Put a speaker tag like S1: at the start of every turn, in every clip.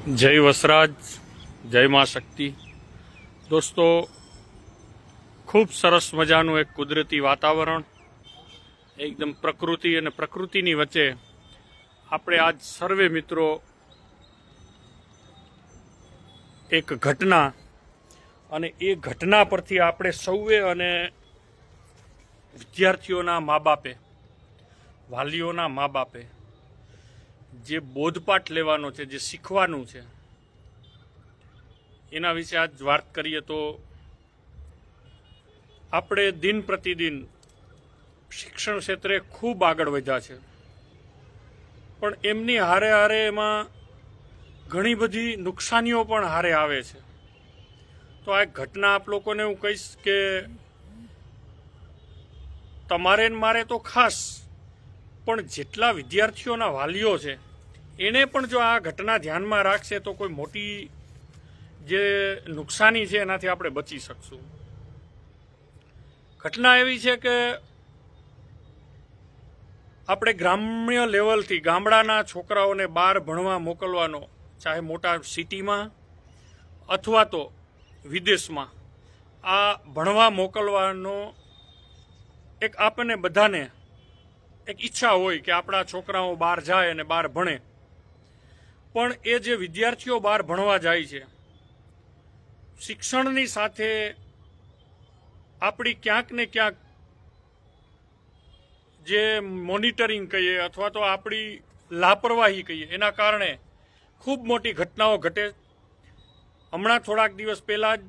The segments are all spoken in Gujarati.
S1: જય વસરાજ, જય માં શક્તિ. દોસ્તો, ખૂબ સરસ મજાનું એક કુદરતી વાતાવરણ, એકદમ પ્રકૃતિ અને પ્રકૃતિની વચ્ચે આપણે આજ સર્વે મિત્રો એક ઘટના, અને એ ઘટના પરથી આપણે સૌએ અને વિદ્યાર્થીઓના મા બાપે, વાલીઓના મા બાપે જે બોધપાઠ લેવાનો છે, જે શીખવાનું છે, એના વિશે આજ વાત કરીએ તો આપણે દિન પ્રતિદિન શિક્ષણ ક્ષેત્રે ખૂબ આગળ વધ્યા છે, પણ એમની હારે હારે એમાં ઘણી બધી નુકસાનીઓ પણ હારે આવે છે. તો આ ઘટના આપ લોકોને હું કહીશ કે તમારે ને મારે તો ખાસ, પણ જેટલા વિદ્યાર્થીઓના વાલીઓ છે એને પણ જો આ ઘટના ધ્યાનમાં રાખશે તો કોઈ મોટી જે નુકસાની છે એનાથી આપણે બચી શકશું. ઘટના એવી છે કે આપણે ગ્રામ્ય લેવલથી ગામડાના છોકરાઓને બહાર ભણવા મોકલવાનો, ચાહે મોટા સિટીમાં અથવા તો વિદેશમાં, આ ભણવા મોકલવાનો એક આપણને બધાને એક ઈચ્છા હોય કે આપણા છોકરાઓ બહાર જાય અને બહાર ભણે. પણ એ જે વિદ્યાર્થીઓ બહાર ભણવા જાય છે, શિક્ષણની સાથે આપણી ક્યાંક ને ક્યાંક જે મોનિટરિંગ કહીએ અથવા તો આપણી લાપરવાહી કહીએ, એના કારણે ખૂબ મોટી ઘટનાઓ ઘટે. હમણાં થોડાક દિવસ પહેલાં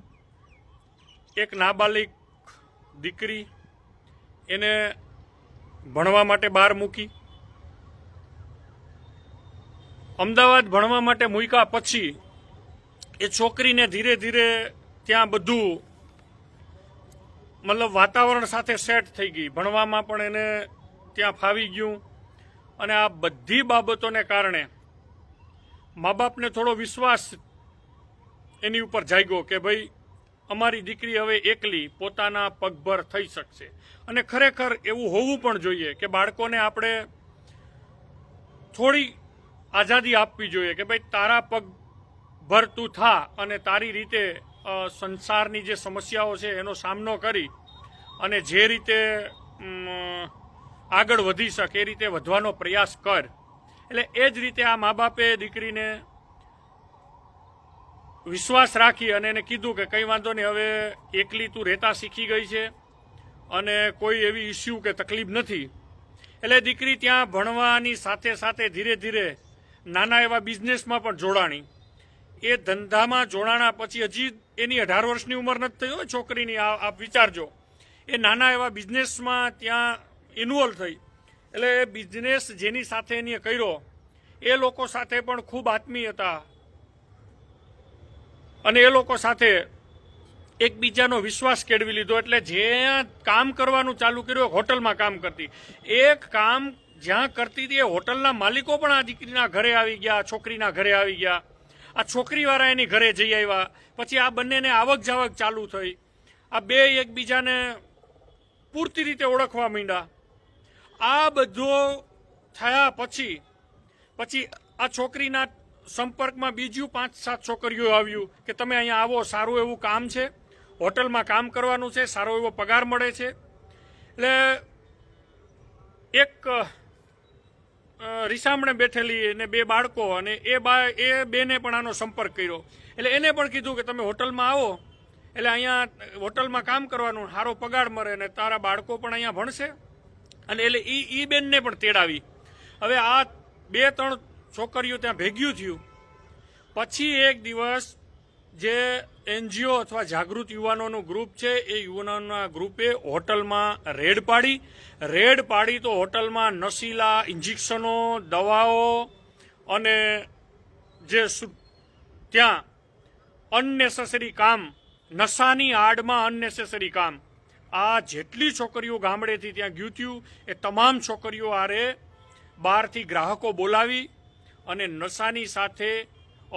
S1: જ એક નાબાલિગ દીકરી, એને ભણવા માટે બહાર મૂકી. અમદાવાદ ભણવા માટે મૂક્યા પછી એ છોકરીને ધીરે ધીરે ત્યાં બધું મતલબ વાતાવરણ સાથે સેટ થઈ ગઈ, ભણવામાં પણ એને ત્યાં ફાવી ગયું. અને આ બધી બાબતોને કારણે મા બાપને થોડો વિશ્વાસ એની ઉપર જાગ્યો કે ભાઈ અમારી દીકરી હવે એકલી પોતાના પગભર થઈ શકશે. અને ખરેખર એવું હોવું પણ જોઈએ કે બાળકોને આપણે થોડી આઝાદી આપવી જોઈએ કે ભાઈ તારા પગભર તું થા અને તારી રીતે સંસારની જે સમસ્યાઓ છે એનો સામનો કરી અને જે રીતે આગળ વધી શકે એ રીતે વધવાનો પ્રયાસ કર. એટલે એ જ રીતે આ મા બાપે દીકરીને વિશ્વાસ રાખી અને એને કીધું કે કંઈ વાંધો નહીં, હવે એકલી તું રહેતા શીખી ગઈ છે અને કોઈ એવી ઇસ્યુ કે તકલીફ નથી. એટલે દીકરી ત્યાં ભણવાની સાથે સાથે ધીરે ધીરે નાના એવા બિઝનેસમાં પણ જોડાણી. એ ધંધામાં જોડાણા પછી હજી એની 18 વર્ષની ઉંમર નથી થઈ હોય છોકરીની, આપ વિચારજો. એ નાના એવા બિઝનેસમાં ત્યાં ઇન્વોલ્વ થઈ. એટલે એ બિઝનેસ જેની સાથે એને કર્યો એ લોકો સાથે પણ ખૂબ આત્મીયતા અને એ લોકો સાથે એકબીજાનો વિશ્વાસ કેળવી લીધો. એટલે જ્યાં કામ કરવાનું ચાલુ કર્યું, હોટલમાં કામ કરતી, એક કામ જ્યાં કરતી હતી એ હોટલના માલિકો પણ આ દીકરીના ઘરે આવી ગયા, છોકરીના ઘરે આવી ગયા. આ છોકરીવાળા એની ઘરે જઈ આવ્યા. પછી આ બંનેને આવક જાવક ચાલુ થઈ. આ બે એકબીજાને પૂરતી રીતે ઓળખવા માંડ્યા. આ બધો થયા પછી આ છોકરીના સંપર્કમાં બીજું 5-7 છોકરીઓ આવ્યું કે તમે અહીંયા આવો, સારું એવું કામ છે, હોટલમાં કામ કરવાનું છે, સારો એવો પગાર મળે છે. એટલે એક રીસામણે બેઠેલી અને 2 બાળકો, અને એ બેને પણ આનો સંપર્ક કર્યો. એટલે એને પણ કીધું કે તમે હોટલમાં આવો, એટલે અહીંયા હોટલમાં કામ કરવાનું, સારો પગાર મળે અને તારા બાળકો પણ અહીંયા ભણશે. અને એટલે એ બેનને પણ તેડાવી. હવે આ 2-3 છોકરીઓ ત્યાં ભેગ્યું થયું. પછી એક દિવસ જે NGO અથવા જાગૃત યુવાનોનું ગ્રુપ છે, એ યુવાનોના ગ્રુપે હોટલમાં રેડ પાડી. તો હોટલમાં નશીલા ઇન્જેક્શનો, દવાઓ અને જે ત્યાં અનનેસેસરી કામ, નશાની આડમાં અનનેસેસરી કામ, આ જેટલી છોકરીઓ ગામડેથી ત્યાં ગયું થયું એ તમામ છોકરીઓ આરે બહારથી ગ્રાહકો બોલાવી અને નશાની સાથે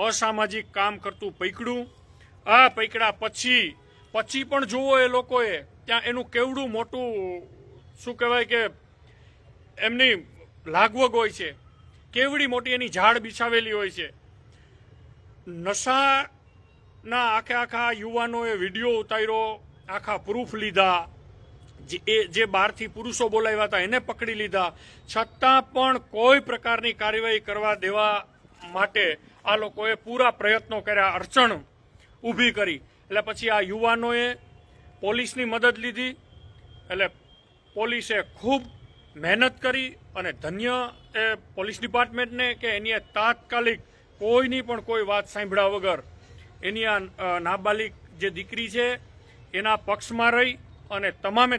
S1: અસામાજિક કામ કરતું પકડ્યું. આ પકડ્યા પછી પણ જુઓ એ લોકોએ ત્યાં એનું કેવડું મોટું શું કહેવાય કે એમની લાગવગ હોય છે, કેવડી મોટી એની ઝાડ બિછાવેલી હોય છે. નશાના આખા યુવાનોએ વિડીયો ઉતાર્યો, આખા પ્રૂફ લીધા, જે બહારથી પુરુષો બોલાવ્યા હતા એને પકડી લીધા, છતાં પણ કોઈ પ્રકારની કાર્યવાહી કરવા દેવા માટે આ લોકોએ પૂરા પ્રયત્નો કર્યા, અડચણ ઊભી કરી. એટલે પછી આ યુવાનોએ પોલીસની મદદ લીધી. એટલે પોલીસે ખૂબ મહેનત કરી અને ધન્ય એ પોલીસ ડિપાર્ટમેન્ટને કે એની તાત્કાલિક કોઈની પણ કોઈ વાત સાંભળ્યા વગર એની આ નાબાલિગ જે દીકરી છે એના પક્ષમાં રહી અને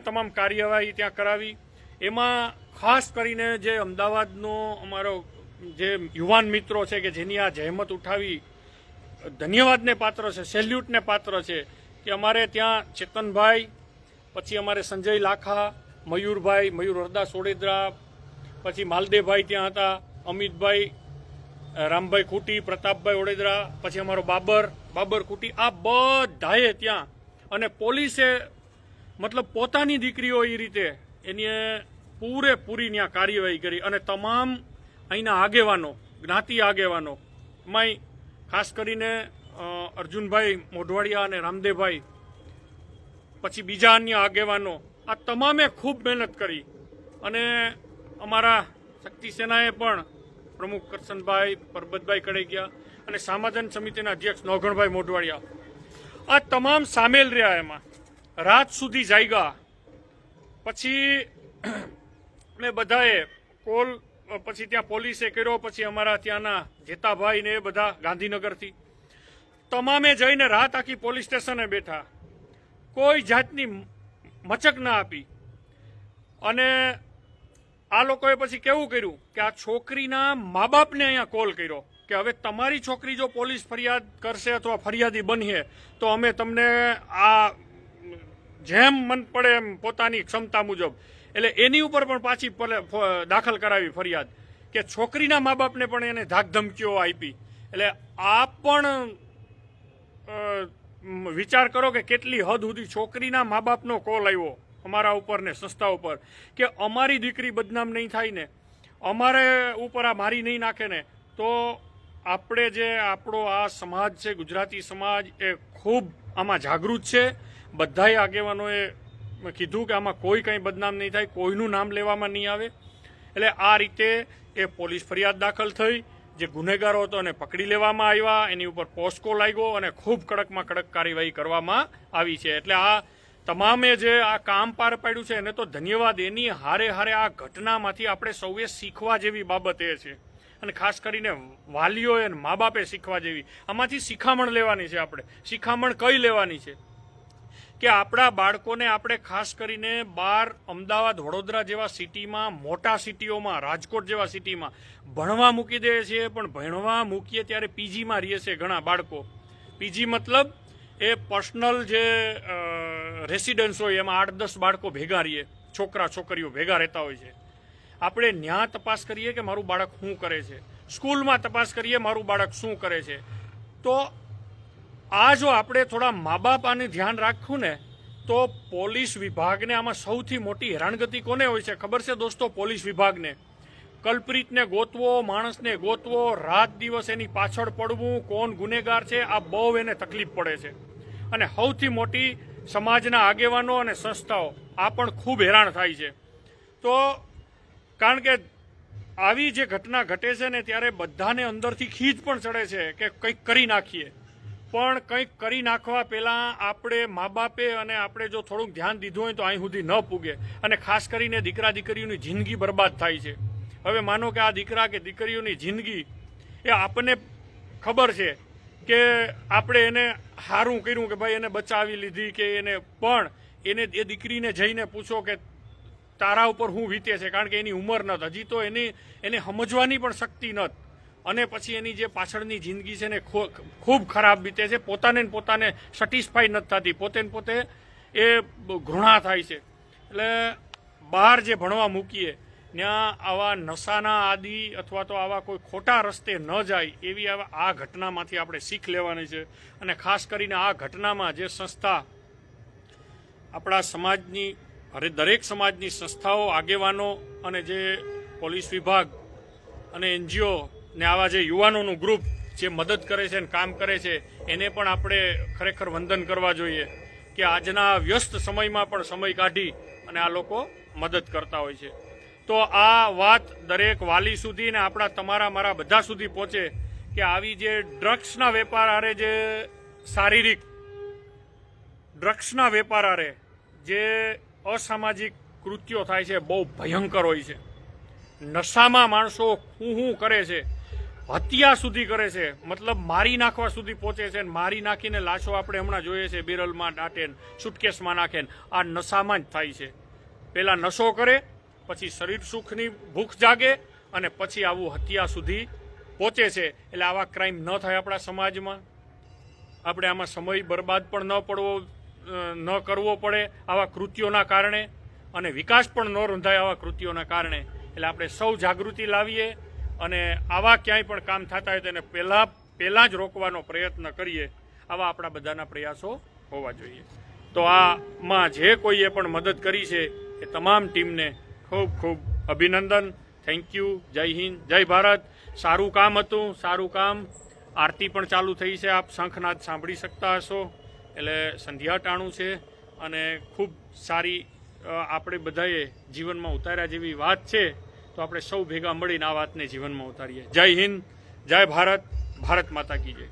S1: તમામ કાર્યવાહી ત્યાં કરાવી. એમાં ખાસ કરીને જે અમદાવાદનો અમારો જે યુવાન મિત્રો છે કે જેની આ જહેમત ઉઠાવી ધન્યવાદને પાત્ર છે, સેલ્યુટને પાત્ર છે કે અમારે ત્યાં ચેતનભાઈ, પછી અમારે સંજય લાખા, મયુરભાઈ, મયુર હરદાસ ઓડેદરા, પછી માલદેવભાઈ ત્યાં હતા, અમિતભાઈ, રામભાઈ ખૂટી, પ્રતાપભાઈ ઓડેદરા, પછી અમારો બાબર ખૂટી, આ બધાએ ત્યાં અને પોલીસે મતલબ પોતાની દીકરીઓ એ રીતે એની પૂરેપૂરી ત્યાં કાર્યવાહી કરી. અને તમામ અહીંના આગેવાનો, જ્ઞાતિ આગેવાનો, એમાંય ખાસ કરીને અર્જુનભાઈ મોઢવાડિયા અને રામદેવભાઈ, પછી બીજા અન્ય આગેવાનો, આ તમામે ખૂબ મહેનત કરી. અને અમારા શક્તિ સેનાએ પણ પ્રમુખ કરશનભાઈ, પરબતભાઈ કડેગિયા અને સમાધાન સમિતિના અધ્યક્ષ નોઘણભાઈ મોઢવાડિયા આ તમામ સામેલ રહ્યા. એમાં રાત સુધી જાગ્યા. પછી અમે બધાએ કોલ પછી ત્યાં પોલીસે કર્યો, પછી અમારા ત્યાંના જેતાભાઈ ને એ બધા ગાંધીનગરથી તમામે જઈને રાત આખી પોલીસ સ્ટેશને બેઠા, કોઈ જાતની મચક ના આપી. અને આ લોકોએ પછી કેવું કર્યું કે આ છોકરીના મા બાપને અહીંયા કોલ કર્યો કે હવે તમારી છોકરી જો પોલીસ ફરિયાદ કરશે અથવા ફરિયાદી બનશે તો અમે તમને આ જેમ મન પડે એમ પોતાની ક્ષમતા મુજબ. એટલે એની ઉપર પણ પાછી દાખલ કરાવી ફરિયાદ કે છોકરીના મા બાપને પણ એને ધાકધમકીઓ આપી. એટલે આ પણ વિચાર કરો કે કેટલી હદ સુધી છોકરીના મા બાપનો કોલ આવ્યો અમારા ઉપર ને સંસ્થા ઉપર કે અમારી દીકરી બદનામ નહીં થાય ને, અમારે ઉપર આ મારી નહીં નાખે ને. તો આપણે જે આપણો આ સમાજ છે, ગુજરાતી સમાજ, એ ખૂબ આમાં જાગૃત છે. બધાએ આગેવાનોએ કીધું કે આમાં કોઈ કંઈ બદનામ નહીં થાય, કોઈનું નામ લેવામાં નહીં આવે. એટલે આ રીતે એ પોલીસ ફરિયાદ દાખલ થઈ. જે ગુનેગારો હતો એને પકડી લેવામાં આવ્યા, એની ઉપર પોસ્કો લાગ્યો અને ખૂબ કડકમાં કડક કાર્યવાહી કરવામાં આવી છે. એટલે આ તમામે જે આ કામ પાર પાડ્યું છે એને તો ધન્યવાદ. એની હારે આ ઘટનામાંથી આપણે સૌએ શીખવા જેવી બાબત એ છે. અને ખાસ કરીને વાલીઓએ અને મા બાપે શીખવા જેવી, આમાંથી શિખામણ લેવાની છે. આપણે શિખામણ કઈ લેવાની છે કે આપણા બાળકોને આપણે ખાસ કરીને બહાર અમદાવાદ, વડોદરા જેવા સિટીમાં, મોટા સિટીઓમાં, રાજકોટ જેવા સિટીમાં ભણવા મૂકી દે છે. પણ ભણવા મૂકીએ ત્યારે પીજીમાં રહીએ છે ઘણા બાળકો. પીજી મતલબ એ પર્સનલ જે રેસિડન્સ હોય એમાં 8-10 બાળકો ભેગા રહીએ, છોકરા છોકરીઓ ભેગા રહેતા હોય છે. આપણે ન્યા તપાસ કરીએ કે મારું બાળક શું કરે છે, સ્કૂલમાં તપાસ કરીએ મારું બાળક શું કરે છે. તો આ જો આપણે થોડા મા બાપ આને ધ્યાન રાખવું ને તો પોલીસ વિભાગને આમાં સૌથી મોટી હેરાનગતિ કોને હોય છે ખબર છે દોસ્તો? પોલીસ વિભાગને. કલ્પ્રિટને ગોતવો, માણસને ગોતવો, રાત દિવસ એની પાછળ પડવું, કોણ ગુનેગાર છે, આ બહુ એને તકલીફ પડે છે. અને સૌથી મોટી સમાજના આગેવાનો અને સંસ્થાઓ આ પણ ખૂબ હેરાન થાય છે. તો કારણ કે આવી જે ઘટના ઘટે છે ને ત્યારે બધાને અંદરથી ખીજ પણ ચડે છે કે કંઈક કરી નાખીએ. પણ કંઈક કરી નાખવા પહેલાં આપણે મા બાપે અને આપણે જો થોડુંક ધ્યાન દીધું હોય તો અહીં સુધી ન પૂગે. અને ખાસ કરીને દીકરા દીકરીઓની જિંદગી બરબાદ થાય છે. હવે માનો કે આ દીકરા કે દીકરીઓની જિંદગી એ આપણને ખબર છે કે આપણે એને સારું કર્યું કે ભાઈ એને બચાવી લીધી કે એને, પણ એને એ દીકરીને જઈને પૂછો કે તારા ઉપર શું વીતે છે, કારણ કે એની ઉંમર નથી હજી, તો એને સમજવાની પણ શક્તિ નથી. અને પછી એની જે પાછળની જિંદગી છે ને ખૂબ ખરાબ બીતે છે. પોતાને સેટિસ્ફાઈ નથી થતી, પોતે એ ઘૃણા થાય છે. એટલે બહાર જે ભણવા મૂકીએ ત્યાં આવા નશાના આદિ અથવા તો આવા કોઈ ખોટા રસ્તે ન જાય એવી આ ઘટનામાંથી આપણે શીખ લેવાની છે. અને ખાસ કરીને આ ઘટનામાં જે સંસ્થા આપણા સમાજની, દરેક સમાજની સંસ્થાઓ, આગેવાનો અને જે પોલીસ વિભાગ અને એનજીઓ ને આવા જે યુવાનોનું ગ્રુપ જે મદદ કરે છે અને કામ કરે છે એને પણ આપણે ખરેખર વંદન કરવા જોઈએ કે આજના વ્યસ્ત સમયમાં પણ સમય કાઢી અને આ લોકો મદદ કરતા હોય છે. તો આ વાત દરેક વાલી સુધી ને આપણા તમારા મારા બધા સુધી પહોંચે કે આવી જે ડ્રગ્સના વેપાર આરે જે શારીરિક ડ્રગ્સના વેપાર આરે જે અસામાજિક કૃત્યો થાય છે બહુ ભયંકર હોય છે. નશામાં માણસો શું કરે છે, હત્યા સુધી કરે છે, મતલબ મારી નાખવા સુધી પહોંચે છે. મારી નાખીને લાશો આપણે હમણાં જોઈએ છે બેરલમાં નાખે, સુટકેસમાં નાખે. આ નશામાં જ થાય છે. પહેલા નશો કરે, પછી શરીર સુખની ભૂખ જાગે અને પછી આવું હત્યા સુધી પહોંચે છે. એટલે આવા ક્રાઇમ ન થાય આપણા સમાજમાં. આપણે આમાં સમય બરબાદ પણ ન કરવો પડે આવા કૃત્યોના કારણે, અને વિકાસ પણ ન રૂંધાય આવા કૃત્યોના કારણે. એટલે આપણે સૌ જાગૃતિ લાવીએ અને આવા ક્યાંય પણ કામ થતા હોય તેને પહેલાં જ રોકવાનો પ્રયત્ન કરીએ. આવા આપણા બધાના પ્રયાસો હોવા જોઈએ. તો આમાં જે કોઈએ પણ મદદ કરી છે એ તમામ ટીમને ખૂબ ખૂબ અભિનંદન. Thank you. જય હિન્દ, જય ભારત. સારું કામ હતું, સારું કામ. આરતી પણ ચાલુ થઈ છે, આપ શંખનાદ સાંભળી શકતા હશો. એટલે સંધ્યા ટાણું છે અને ખૂબ સારી આપણે બધાએ જીવનમાં ઉતાર્યા જેવી વાત છે. તો આપણે સૌ ભેગા મળીને આ વાતને જીવનમાં ઉતારીએ. જય હિન્દ, જય ભારત. ભારત માતા કી જય.